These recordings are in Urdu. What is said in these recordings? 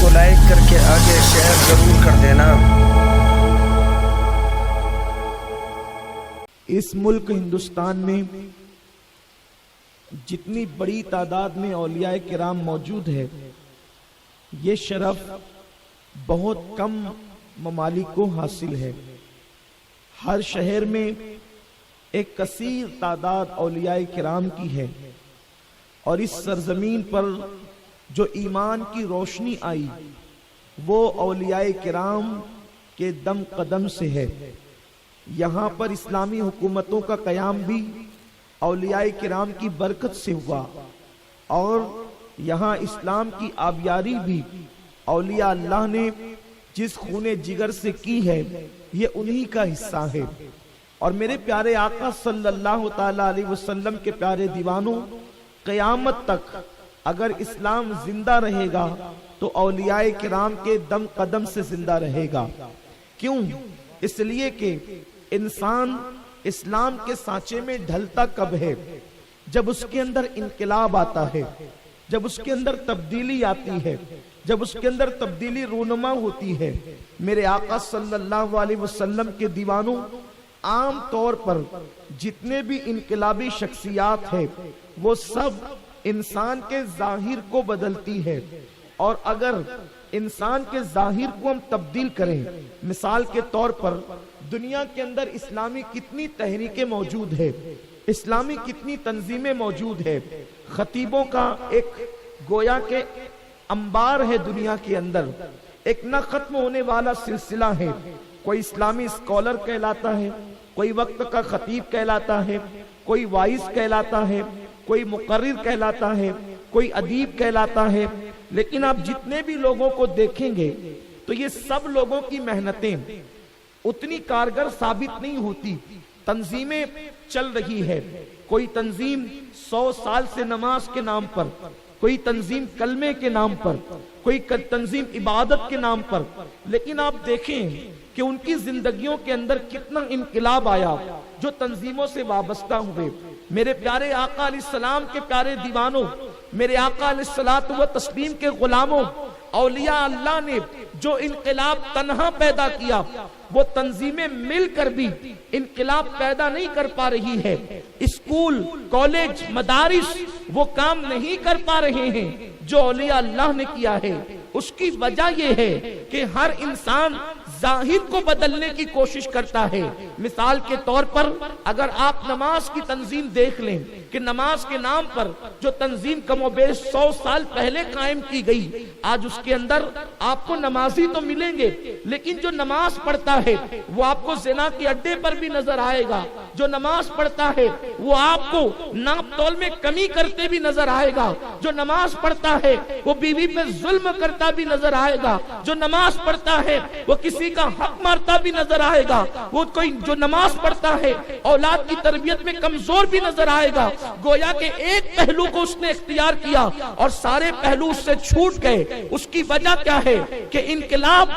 کو لائک کر کے آگے شیئر ضرور کر دینا۔ اس ملک ہندوستان میں جتنی بڑی تعداد میں اولیاء کرام موجود ہے، یہ شرف بہت کم ممالک کو حاصل ہے۔ ہر شہر میں ایک کثیر تعداد اولیاء کرام کی ہے، اور اس سرزمین پر جو ایمان کی روشنی آئی وہ اولیاء کرام کے دم قدم سے ہے۔ یہاں پر اسلامی حکومتوں کا قیام بھی اولیاء کرام کی برکت سے ہوا، اور یہاں اسلام کی آبیاری بھی اولیاء اللہ نے جس خون جگر سے کی ہے، یہ انہی کا حصہ ہے۔ اور میرے پیارے آقا صلی اللہ تعالی علیہ وسلم کے پیارے دیوانوں، قیامت تک اگر اسلام زندہ رہے گا تو اولیاء کرام کے دم قدم سے زندہ رہے گا۔ کیوں؟ اس لیے کہ انسان اسلام کے سانچے میں ڈھلتا کب ہے؟ جب اس کے اندر انقلاب آتا ہے، جب اس کے اندر تبدیلی آتی ہے، جب اس کے اندر تبدیلی رونما ہوتی ہے۔ میرے آقا صلی اللہ علیہ وسلم کے دیوانوں، عام طور پر جتنے بھی انقلابی شخصیات ہیں وہ سب انسان کے ظاہر کو بدلتی ہے، اور اگر انسان کے ظاہر کو ہم تبدیل کریں، مثال کے طور پر دنیا کے اندر اسلامی کتنی تحریکیں موجود ہے، اسلامی کتنی تنظیمیں موجود ہے، خطیبوں کا ایک گویا کے انبار ہے دنیا کے اندر، ایک نہ ختم ہونے والا سلسلہ ہے۔ کوئی اسلامی اسکالر کہلاتا ہے، کوئی وقت کا خطیب کہلاتا ہے، کوئی وائس کہلاتا ہے، کوئی مقرر کہلاتا ہے، کوئی ادیب کہلاتا ہے۔ لیکن آپ جتنے بھی لوگوں کو دیکھیں گے تو یہ سب لوگوں کی محنتیں اتنی کارگر ثابت نہیں ہوتی۔ تنظیمیں چل رہی ہے، کوئی تنظیم 100 سال سے نماز کے نام پر، کوئی تنظیم کلمے کے نام پر، کوئی تنظیم عبادت کے نام پر، لیکن آپ دیکھیں کہ ان کی زندگیوں کے اندر کتنا انقلاب آیا جو تنظیموں سے وابستہ ہوئے۔ میرے پیارے آقا علیہ السلام کے پیارے دیوانوں، میرے آقا علیہ الصلوۃ والتسلیم کے غلاموں، اولیاء اللہ نے جو انقلاب تنہا پیدا کیا، وہ تنظیمیں مل کر بھی انقلاب پیدا نہیں کر پا رہی ہے۔ اسکول، کالج، مدارس وہ کام نہیں کر پا رہے ہیں جو اولیاء اللہ نے کیا ہے۔ اس کی وجہ یہ ہے کہ ہر انسان ظاہر کو بدلنے کی کوشش کرتا ہے۔ مثال کے طور پر اگر آپ نماز کی تنظیم دیکھ لیں کہ نماز کے نام پر جو تنظیم کم و بیش 100 سال پہلے قائم کی گئی، آج اس کے اندر آپ کو نمازی تو ملیں گے، لیکن جو نماز پڑھتا ہے وہ آپ کو زنا کے اڈے پر بھی نظر آئے گا، جو نماز پڑھتا ہے وہ آپ کو ناپ تول میں کمی کرتے بھی نظر آئے گا، جو نماز پڑھتا ہے وہ بیوی پہ ظلم کرتا بھی نظر آئے گا، جو نماز پڑھتا ہے وہ کسی کا حق مارتا بھی نظر آئے گا، وہ کوئی جو نماز پڑھتا ہے اولاد کی تربیت میں کمزور بھی نظر آئے گا۔ گویا کہ ایک پہلو کو اس نے اختیار کیا اور سارے پہلو اس سے چھوٹ گئے۔ اس کی وجہ کیا ہے کہ انقلاب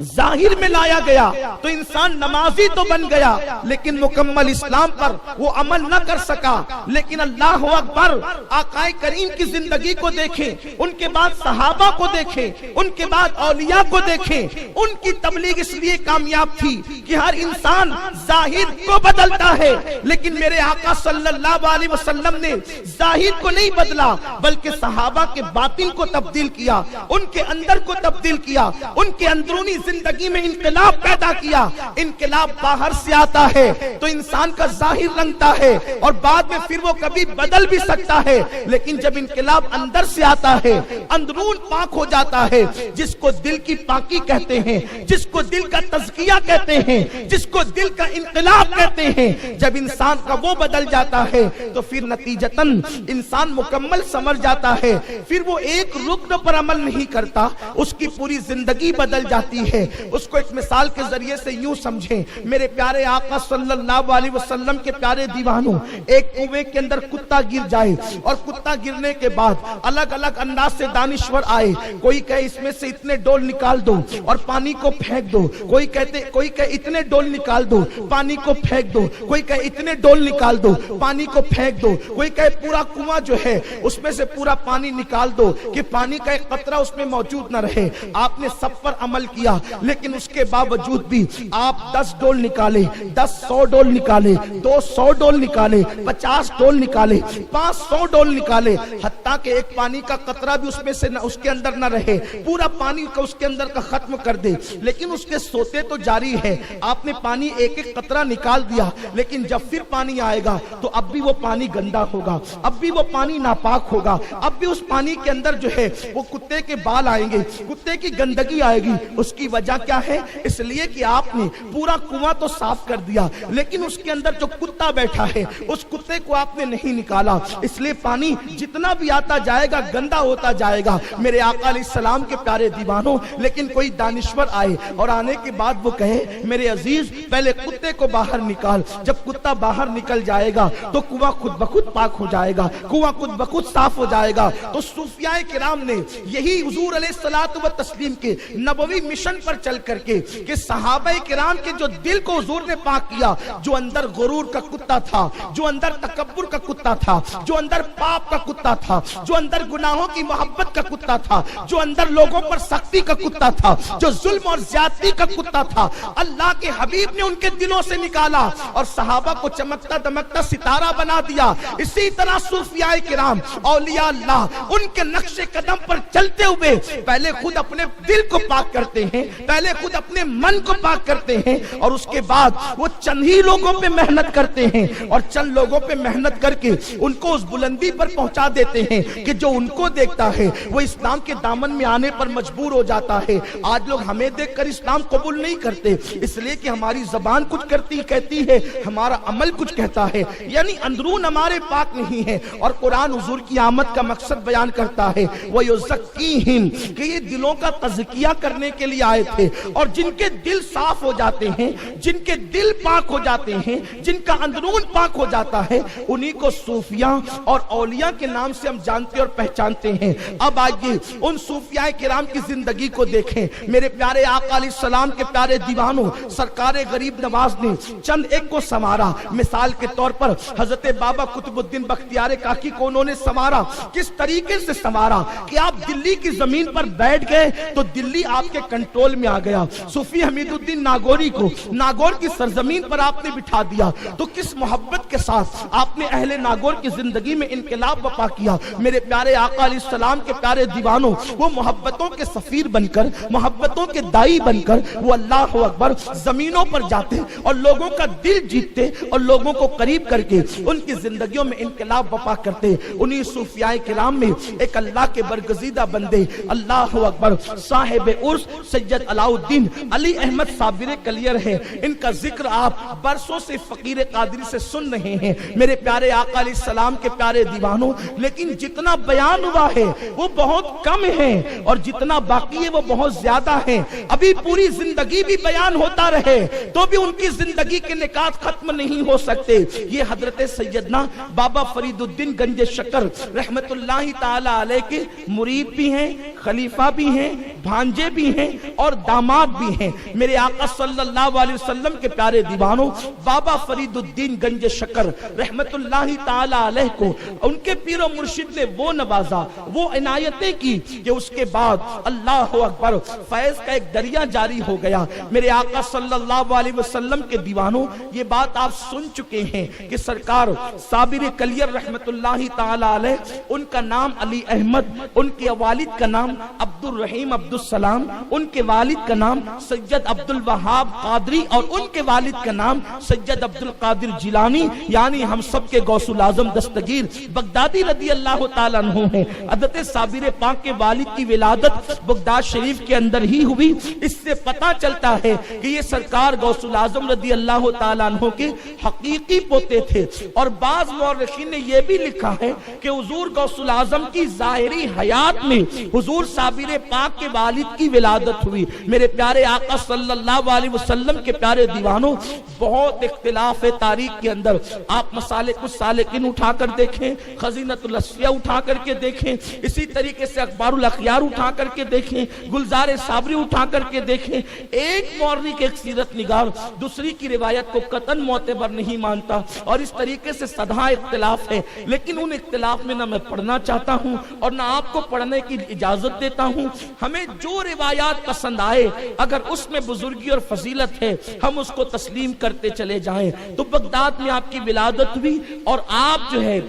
ظاہر میں لایا گیا تو انسان نمازی تو بن گیا لیکن مکمل اسلام پر وہ عمل نہ کر سکا۔ لیکن اللہ اکبر، آقا کریم کی زندگی کو دیکھیں، ان کے بعد صحابہ کو دیکھیں، ان کے بعد اولیاء کو دیکھیں، ان کی تبلیغ اس لیے کامیاب تھی کہ ہر انسان ظاہر کو بدلتا ہے، لیکن میرے آقا صلی اللہ علیہ وسلم نے ظاہر کو نہیں بدلا بلکہ صحابہ کے باطن کو تبدیل کیا، ان کے اندر کو تبدیل کیا، ان کے اندرونی زندگی میں انقلاب پیدا کیا۔ انقلاب باہر سے آتا ہے تو انسان کا ظاہر رنگتا ہے اور بعد میں پھر وہ کبھی بدل بھی سکتا ہے، لیکن جب انقلاب اندر سے آتا ہے، اندرون پاک ہو جاتا ہے، جس کو دل کی پاکی کہتے ہیں، جس کو دل کا تزکیہ کہتے ہیں، جس کو دل کا انقلاب کہتے ہیں، جب انسان کا وہ بدل جاتا ہے تو پھر نتیجتاً انسان مکمل سمجھ جاتا ہے، پھر وہ ایک رکن پر عمل نہیں کرتا، اس کی پوری زندگی بدل جاتی ہے۔ ہے اس کو ایک مثال کے ذریعے سے یوں سمجھیں، میرے پیارے آقا صلی اللہ علیہ وسلم کے پیارے دیوانوں، ایک کنویں کے اندر کتا گر جائے اور کتا گرنے کے بعد الگ الگ انداز سے دانشور آئے، کوئی کہے اس میں سے اتنے ڈول نکال دو اور پانی کو پھینک دو، کوئی کہے اتنے ڈول نکال دو پانی کو پھینک دو، کوئی کہے اتنے ڈول نکال دو پانی کو پھینک دو، کوئی کہے پورا کنواں جو ہے اس میں سے پورا پانی نکال دو کہ پانی کا ایک قطرہ اس میں موجود نہ رہے۔ آپ نے سب پر عمل کیا، لیکن اس کے باوجود بھی آپ 10 ڈول نکالے، 100 ڈول نکالے، 200 ڈول نکالے، 50 ڈول نکالے، 500 ڈول نکالے، حتیٰ کہ ایک پانی کا قطرہ بھی اس میں سے اس کے اندر نہ رہے، پورا پانی کا اس کے اندر کا ختم کر دے، لیکن اس کے سوتے تو جاری ہے۔ آپ نے پانی ایک ایک قطرہ نکال دیا، لیکن جب پھر پانی آئے گا تو اب بھی وہ پانی گندا ہوگا، اب بھی وہ پانی ناپاک ہوگا، اب بھی اس پانی کے اندر جو ہے وہ کتے کے بال آئیں گے، کتے کی گندگی آئے گی۔ اس کی وجہ کیا ہے؟ اس لیے کہ آپ نے پورا کنواں تو صاف کر دیا، لیکن اس کے اندر جو کتا بیٹھا ہے اس کتے کو آپ نے نہیں نکالا، اس لیے پانی جتنا بھی آتا جائے گا گندا ہوتا جائے گا۔ میرے آقا علیہ السلام کے پیارے دیوانوں، لیکن کوئی دانشور آئے اور آنے کے بعد وہ کہے میرے عزیز پہلے کتے کو باہر نکال، جب کتا باہر نکل جائے گا تو کنواں خود بخود پاک ہو جائے گا، کنواں خود بخود صاف ہو جائے گا۔ تو صوفیاء کرام نے یہی حضور علیہ الصلوۃ والتسلیم کے نبوی مشن پر چل کر کے کہ صحابہ کرام کے جو دل کو حضور نے پاک کیا، جو اندر غرور کا کتا تھا، جو اندر تکبر کا کتا تھا، جو اندر پاپ کا کتا تھا، جو اندر گناہوں کی محبت کا کتا تھا، جو اندر لوگوں پر سختی کا کتا تھا، جو ظلم اور زیادتی کا کتا تھا، اللہ کے حبیب نے ان کے دلوں سے نکالا اور صحابہ کو چمکتا دمکتا ستارہ بنا دیا۔ اسی طرح صوفیاء کرام، اولیاء اللہ، ان کے نقش قدم پر چلتے ہوئے پہلے خود اپنے دل کو پاک کرتے ہیں، پہلے خود اپنے من کو پاک کرتے ہیں، اور اس کے بعد وہ چند ہی لوگوں پہ محنت کرتے ہیں اور چند لوگوں پہ محنت کر کے ان کو اس بلندی پر پہنچا دیتے ہیں کہ جو ان کو دیکھتا ہے وہ اسلام کے دامن میں آنے پر مجبور ہو جاتا ہے۔ آج لوگ ہمیں دیکھ کر اسلام قبول نہیں کرتے، اس لیے کہ ہماری زبان کچھ کہتی ہے، ہمارا عمل کچھ کہتا ہے، یعنی اندرون ہمارے پاک نہیں ہے۔ اور قرآن حضور کی آمد کا مقصد بیان کرتا ہے وَيُزَكِّيهِمْ، کہ یہ دلوں کا تزکیہ کرنے کے لیے آئے تھے، اور جن کے دل صاف ہو جاتے ہیں، جن کے دل پاک ہو جاتے ہیں، جن کا اندرون پاک ہو جاتا ہے، انہی کو صوفیاء اور اولیاء کے نام سے ہم جانتے اور پہچانتے ہیں۔ اب آئیے ان صوفیاء کرام کی زندگی کو دیکھیں۔ میرے پیارے آقا علیہ السلام کے پیارے دیوانوں، سرکار غریب نواز نے چند ایک کو سنوارا۔ مثال کے طور پر حضرت بابا قطب الدین بختیار کاکی کو انہوں نے سنوارا۔ کس طریقے سے سنوارا کہ آپ دلی کی زمین پر بیٹھ گئے تو دلی آپ کے کنٹرول میں آ گیا۔ صوفی حمید الدین ناگوری کو ناگور کی سرزمین پر آپ نے بٹھا دیا، تو کس محبت کے ساتھ آپ نے اہل ناگور کی زندگی میں انقلاب برپا کیا۔ میرے پیارے آقا علیہ السلام کے پیارے دیوانوں، وہ محبتوں کے سفیر بن کر، محبتوں کے دائی بن کر وہ اللہ اکبر زمینوں پر جاتے اور لوگوں کا دل جیتتے اور لوگوں کو قریب کر کے ان کی زندگیوں میں انقلاب برپا کرتے۔ انہی صوفیاء کرام میں ایک اللہ کے برگزیدہ بندے، اللہ اکبر، صاحب عرس سید علاء الدین علی احمد صابر کلیر ہے۔ ان کا ذکر آپ برسوں سے فقیر قادری سے سن رہے ہیں۔ میرے پیارے آقا علیہ السلام کے پیارے دیوانوں، لیکن جتنا بیان ہوا ہے وہ بہت کم ہے اور جتنا باقی ہے وہ بہت زیادہ ہے۔ ابھی پوری زندگی بھی بیان ہوتا رہے تو بھی ان کی زندگی کے نکات ختم نہیں ہو سکتے۔ یہ حضرت سیدنا بابا فرید الدین گنج شکر رحمت اللہ تعالی علیہ کے مرید بھی ہیں، خلیفہ بھی ہیں، بھانجے بھی ہیں اور داماد بھی ہیں۔ میرے آقا صلی اللہ علیہ وسلم کے پیارے دیوانوں، بابا فرید الدین گنج شکر رحمت اللہ تعالی علیہ کو ان کے پیر و مرشد نے وہ نوازا، وہ عنایتیں کی کہ اس کے بعد اللہ اکبر فیض کا ایک دریا جاری ہو گیا۔ میرے آقا صلی اللہ علیہ وسلم کے دیوانوں، یہ بات آپ سن چکے ہیں کہ سرکار صابر کلیر رحمت اللہ تعالی علیہ، ان کا نام علی احمد، ان کے والد کا نام عبد الرحیم عبد السلام، ان کے والد کا نام سید عبد الوہاب قادری اور ان کے والد کا نام سید عبد القادر جیلانی، یعنی ہم سب کے غوث الاعظم دستگیر بغدادی رضی اللہ تعالیٰ عنہ ہیں۔ حضرت صابر پاک کے والد کی ولادت بغداد شریف کے اندر ہی ہوئی۔ اس سے پتہ چلتا ہے کہ یہ سرکار غوث الاعظم رضی اللہ تعالیٰ عنہ کے حقیقی پوتے تھے۔ اور بعض مورخین نے یہ بھی لکھا ہے کہ حضور غوث الاعظم کی ظاہری حیات میں حضور صابر پاک کے والد کی ولادت ہوئی۔ میرے پیارے آقا صلی اللہ علیہ وسلم کے پیارے دیوانوں، بہت اختلاف ہے تاریخ کے اندر۔ آپ مسالک السالکین اٹھا کر دیکھیں، خزینۃ الاسفیاء اٹھا کر کے دیکھیں، اسی طریقے سے اخبار الاخیار اٹھا کر کے دیکھیں، گلزار صابری اٹھا کر کے دیکھیں، ایک مورخ ایک سیرت نگار دوسری کی روایت کو قطعاً معتبر نہیں مانتا، اور اس طریقے سے سدھا اختلاف ہے۔ لیکن ان اختلاف میں نہ میں پڑھنا چاہتا ہوں اور نہ آپ کو پڑھنے کی اجازت دیتا ہوں۔ ہمیں جو روایات پسند آئے، اگر اس میں بزرگی اور فضیلت ہے، ہم اس کو تسلیم کرتے چلے جائیں۔ تو بغداد میں آپ کی ولادت ہوئی، اور آپ جو ہے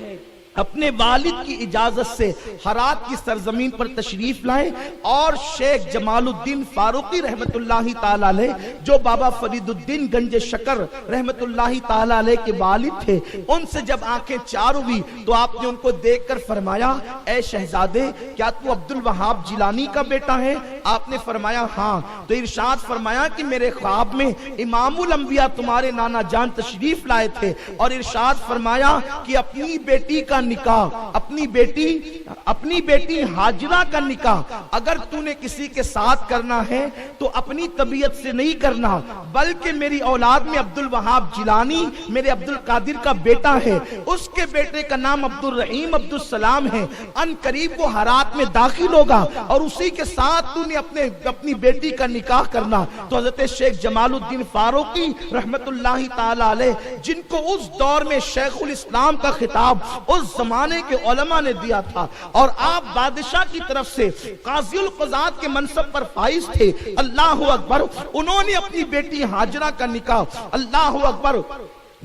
اپنے والد کی اجازت سے ہرات کی سرزمین پر تشریف لائے، اور شیخ جمال الدین فاروقی رحمت اللہ تعالی علیہ، جو بابا فرید الدین گنج شکر رحمت اللہ تعالی علیہ کے والد تھے، ان سے جب آنکھیں چار ہوئی تو آپ نے ان کو دیکھ کر فرمایا، اے شہزادے، کیا تو عبد الوہاب جیلانی کا بیٹا ہے؟ آپ نے فرمایا ہاں۔ تو ارشاد فرمایا کہ میرے خواب میں امام الانبیاء تمہارے نانا جان تشریف لائے تھے، اور ارشاد فرمایا کہ اپنی بیٹی کا نکاح، اپنی بیٹی ہاجرہ کا نکاح اگر تو نے کسی کے ساتھ کرنا ہے تو اپنی طبیعت سے نہیں کرنا، بلکہ میری اولاد میں عبد الوہاب جیلانی میرے عبد القادر کا بیٹا ہے، اس کے بیٹے کا نام عبد الرحیم عبد السلام ہے، ان قریب وہ ہرات میں داخل ہوگا، اور اسی کے ساتھ تو نے اپنی بیٹی کا نکاح کرنا۔ تو حضرت شیخ جمال الدین فاروقی رحمت اللہ تعالی علیہ، جن کو اس دور میں شیخ الاسلام کا خطاب اس زمانے کے علماء نے دیا تھا، اور آپ بادشاہ کی طرف سے قاضی القضات کے منصب پر فائز تھے، اللہ اکبر، انہوں نے اپنی بیٹی ہاجرہ کا نکاح اللہ اکبر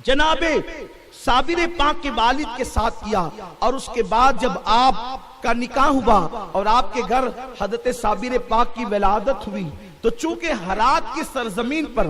جناب صابر پاک کے والد کے ساتھ کیا، اور اس کے بعد جب آپ کا نکاح ہوا اور آپ کے گھر حضرت صابر پاک کی ولادت ہوئی، تو چونکہ ہرات کی سرزمین پر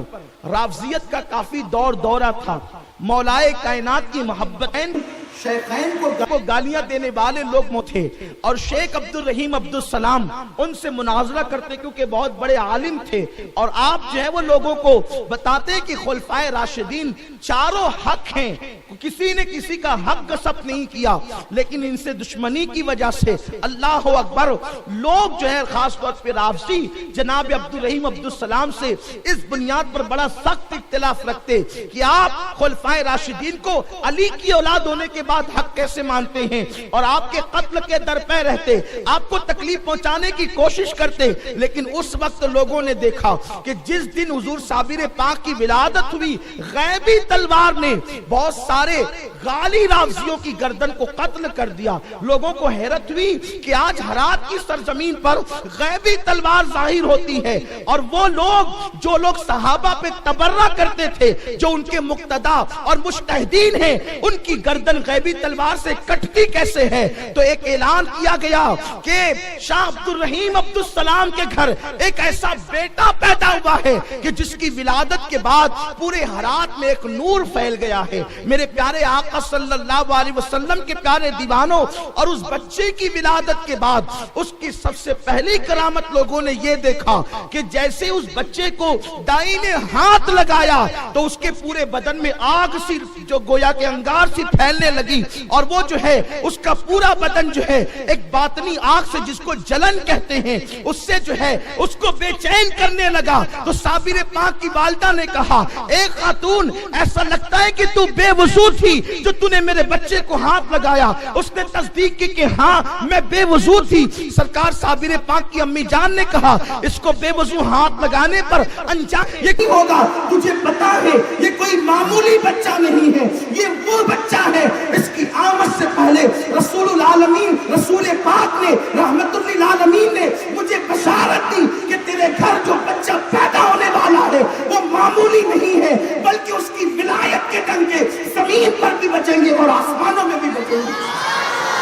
رافضیت کا کافی دورہ تھا، مولائے کائنات کی محبتین شیخین کو گالیاں دینے والے لوگ تھے، اور شیخ عبد الرحیم عبد السلام ان سے مناظرہ کرتے کیونکہ بہت بڑے عالم تھے، اور آپ جو ہے وہ لوگوں کو بتاتے کہ خلفائے راشدین چاروں حق ہیں، کسی نے کسی کا حق غصب نہیں کیا، لیکن ان سے دشمنی کی وجہ سے اللہ اکبر لوگ جو ہے خاص طور پہ رافضی جناب عبد الرحیم عبد السلام سے اس بنیاد پر بڑا سخت اختلاف رکھتے کہ آپ خلفائے راشدین کو علی کی اولاد ہونے کے بعد حق کیسے مانتے ہیں، اور آپ کے قتل کے در پہ رہتے، آپ کو تکلیف پہنچانے کی کوشش کرتے۔ لیکن اس وقت لوگوں نے دیکھا کہ جس دن حضور صابر پاک کی ولادت ہوئی، غیبی تلوار نے بہت سارے غالی رافضیوں کی گردن کو قتل کر دیا۔ لوگوں کو حیرت ہوئی کہ آج ہرات کی سرزمین پر غیبی تلوار ظاہر ہوتی ہے، اور وہ لوگ جو صحابہ پہ تبرہ کرتے تھے، جو ان کے مقتدا اور مجتہدین ہیں، ان کی گردن غیبی تلوار سے کٹتی کیسے ہے؟ تو ایک اعلان کیا گیا کہ شاہ عبد الرحیم عبد السلام کے گھر ایک ایسا بیٹا پیدا ہوا ہے کہ جس کی ولادت کے بعد پورے ہرات میں ایک نور پھیل گیا ہے۔ میرے پیارے آقا صلی اللہ علیہ وسلم کے پیارے دیوانوں، اور اس بچے کی ولادت کے بعد اس کی سب سے پہلی کرامت لوگوں نے یہ دیکھا کہ جیسے اس بچے کو دائی نے ہاتھ لگایا تو اس کے پورے بدن میں آگ سی جو گویا کے انگار سی پھیلنے لگی، اور وہ جو ہے اس کا پورا بدن جو ہے ایک باطنی آگ سے جس کو جلن کہتے ہیں اس سے جو ہے اس کو بے چین کرنے لگا۔ تو صابر پاک کی والدہ نے کہا، اے خاتون، ایسا لگتا ہے کہ تو بے وضو تھی جو تو نے میرے بچے کو ہاتھ لگایا۔ اس نے تصدیق کی کہ ہاں میں بے وضو تھی۔ سرکار صابر پاک کی امی جان نے کہا، اس کو بے وضو ہاتھ لگانے پر انجام یہ کی ہوگا، تجھے پتا ہے یہ کوئی معمولی بچہ نہیں ہے، یہ وہ بچہ ہے اس کی آمد سے پہلے رسول العالمین رسول پاک نے رحمت للعالمین نے مجھے بشارت دی کہ تیرے گھر جو بچہ پیدا ہونے والا ہے وہ معمولی نہیں ہے، بلکہ اس کی ولایت کے ڈنکے زمین پر بھی بجیں گے اور آسمانوں میں بھی بجیں گے،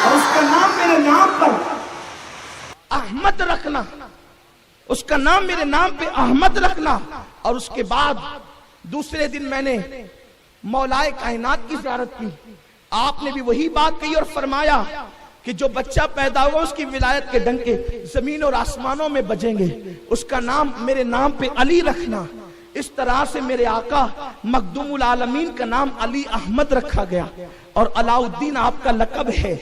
اور اس کا نام میرے نام پر احمد رکھنا، اس کا نام میرے نام پہ احمد رکھنا۔ اور اس کے بعد دوسرے دن میں نے مولائے کائنات کی زیارت کی، آپ نے بھی وہی بات کہی اور فرمایا کہ جو بچہ پیدا ہوا اس کی ولایت کے ڈنکے زمین اور آسمانوں میں بجیں گے، اس کا نام میرے نام پہ علی رکھنا۔ اس طرح سے میرے آقا مخدوم العالمین کا نام علی احمد رکھا گیا، اور علاؤ الدین آپ کا لقب ہے۔